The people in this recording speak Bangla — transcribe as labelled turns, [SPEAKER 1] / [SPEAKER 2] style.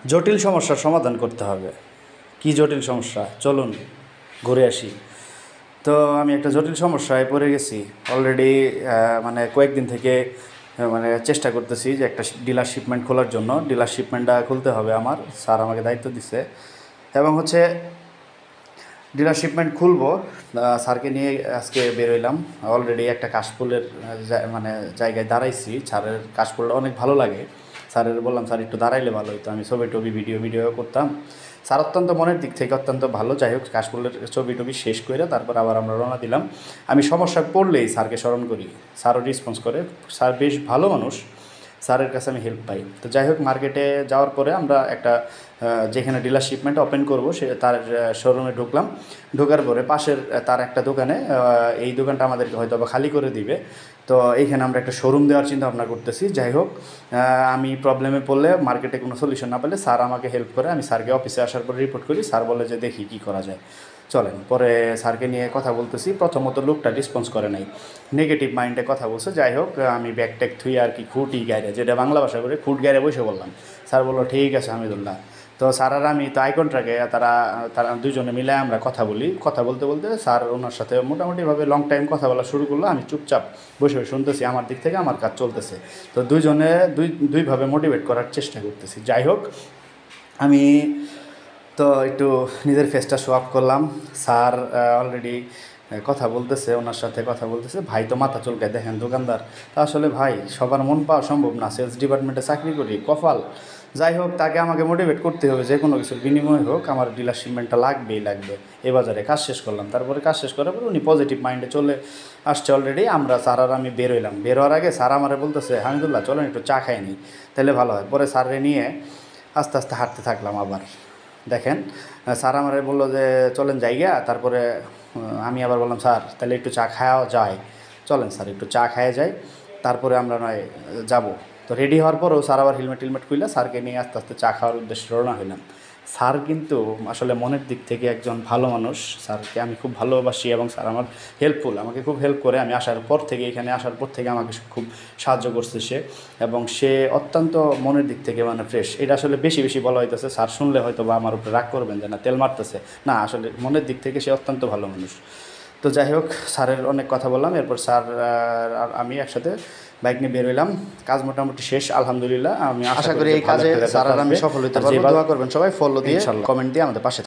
[SPEAKER 1] জটিল সমস্যার সমাধান করতে হবে। কি জটিল সমস্যা? চলুন ঘুরে আসি। তো আমি একটা জটিল সমস্যায় পড়ে গেছি অলরেডি। মানে কয়েকদিন থেকে মানে চেষ্টা করতেছি যে একটা ডিলারশিপমেন্ট খোলার জন্য। ডিলারশিপমেন্টটা খুলতে হবে আমার, স্যার আমাকে দায়িত্ব দিছে এবং হচ্ছে ডিলারশিপমেন্ট খুলবো। স্যারকে নিয়ে আজকে বেরোইলাম। অলরেডি একটা কাশফুলের মানে জায়গায় দাঁড়াইছি। স্যারের কাশফুলটা অনেক ভালো লাগে। স্যারের বললাম স্যার একটু দাঁড়াইলে ভালো হতো, আমি ছবি টবি ভিডিও করতাম। স্যার অত্যন্ত মনের দিক থেকে অত্যন্ত ভালো। যাই হোক, কাশফুলের ছবি টবি শেষ করে তারপর আবার আমরা রওনা দিলাম। আমি সমস্যা পড়লেই স্যারকে স্মরণ করি, স্যারও রেসপন্স করে। স্যার বেশ ভালো মানুষ, স্যারের কাছে আমি হেল্প পাই। তো যাই হোক, মার্কেটে যাওয়ার পরে আমরা একটা যেখানে ডিলারশিপমেন্ট ওপেন করব সে তার শোরুমে ঢুকলাম। ঢোকার পরে পাশের তার একটা দোকানে, এই দোকানটা আমাদেরকে হয়তো বা খালি করে দিবে। তো এইখানে আমরা একটা শোরুম দেওয়ার চিন্তা ভাবনা করতেছি। যাই হোক, আমি প্রবলেমে পড়লে, মার্কেটে কোনো সলিউশন না পেলে স্যার আমাকে হেল্প করে। আমি স্যারকে অফিসে আসার পরে রিপোর্ট করি। স্যার বলে যে দেখি কী করা যায়। চলেন, পরে স্যারকে নিয়ে কথা বলতেছি। প্রথমত লোকটা রেসপন্স করে নাই, নেগেটিভ মাইন্ডে কথা বলছে। যাই হোক, আমি ব্যাগ ট্যাগ থুই আর কি খুঁটি গাইরে, যেটা বাংলা ভাষা করে খুঁট গাইরে বসে বললাম। স্যার বললো ঠিক আছে হামিদুল্লাহ। তো স্যার আর আমি তো আই কন্ট্রাক্টে তারা দুজনে মিলে আমরা কথা বলি। কথা বলতে বলতে স্যার ওনার সাথে মোটামুটিভাবে লং টাইম কথা বলা শুরু করলো। আমি চুপচাপ বসে বসে শুনতেছি, আমার দিক থেকে আমার কাজ চলতেছে। তো দুইজনে দুইভাবে মোটিভেট করার চেষ্টা করতেছি। যাই হোক, আমি তো একটু নিজের ফেসটা শো আপ করলাম। স্যার অলরেডি কথা বলতেছে, ওনার সাথে কথা বলতেছে। ভাই তো মাথা চুলকায়, দেখেন দোকানদার। তা আসলে ভাই সবার মন পাওয়া সম্ভব না, সেলস ডিপার্টমেন্টে চাকরি করি, কপাল। যাই হোক, তাকে আমাকে মোটিভেট করতে হবে, যে কোনো কিছুর বিনিময় হোক আমার ডিলারশিপমেন্টটা লাগবেই লাগবে। এ বাজারে কাজ শেষ করলাম। তারপরে কাজ শেষ করার পর উনি পজিটিভ মাইন্ডে চলে আসছে অলরেডি। আমরা স্যার আর আমি বেরোইলাম। বেরোয়ার আগে স্যার আমারে বলতেছে হামিদুল্লাহ চলেন একটু চা খাইনি, তাহলে ভালো হয়। পরে স্যারে নিয়ে আস্তে আস্তে হাঁটতে থাকলাম। আবার দেখেন, স্যার আমারে বললো যে চলেন জায়গা। তারপরে আমি আবার বললাম স্যার তাহলে একটু চা খাওয়া যায়, চলেন স্যার একটু চা খাওয়া যায়, তারপরে আমরা নয় যাবো। তো রেডি হওয়ার পরেও স্যার আবার হেলমেট খুলে স্যারকে নিয়ে আস্তে আস্তে চা খাওয়ার উদ্দেশ্যে রওনা হইলাম। স্যার কিন্তু আসলে মনের দিক থেকে একজন ভালো মানুষ। স্যারকে আমি খুব ভালোবাসি এবং স্যার আমার হেল্পফুল, আমাকে খুব হেল্প করে। আমি আসার পর থেকে, এখানে আসার পর থেকে আমাকে খুব সাহায্য করছে সে, এবং সে অত্যন্ত মনের দিক থেকে মানে ফ্রেশ। এটা আসলে বেশি বেশি বলা হইতেছে, স্যার শুনলে হয়তো বা আমার উপরে রাগ করবেন যে না তেল মারতেছে, না আসলে মনের দিক থেকে সে অত্যন্ত ভালো মানুষ। তো যাই হোক, স্যারের অনেক কথা বললাম। এরপর স্যার আর আমি একসাথে বাইক নিয়ে বের হইলাম। কাজ মোটামুটি শেষ আলহামদুলিল্লাহ। আমি আশা করি এই কাজে স্যার আর আমি সফল হতে পারবো। দোয়া করবেন সবাই, ফলো দিয়ে কমেন্ট দিয়ে আমাদের পাশে।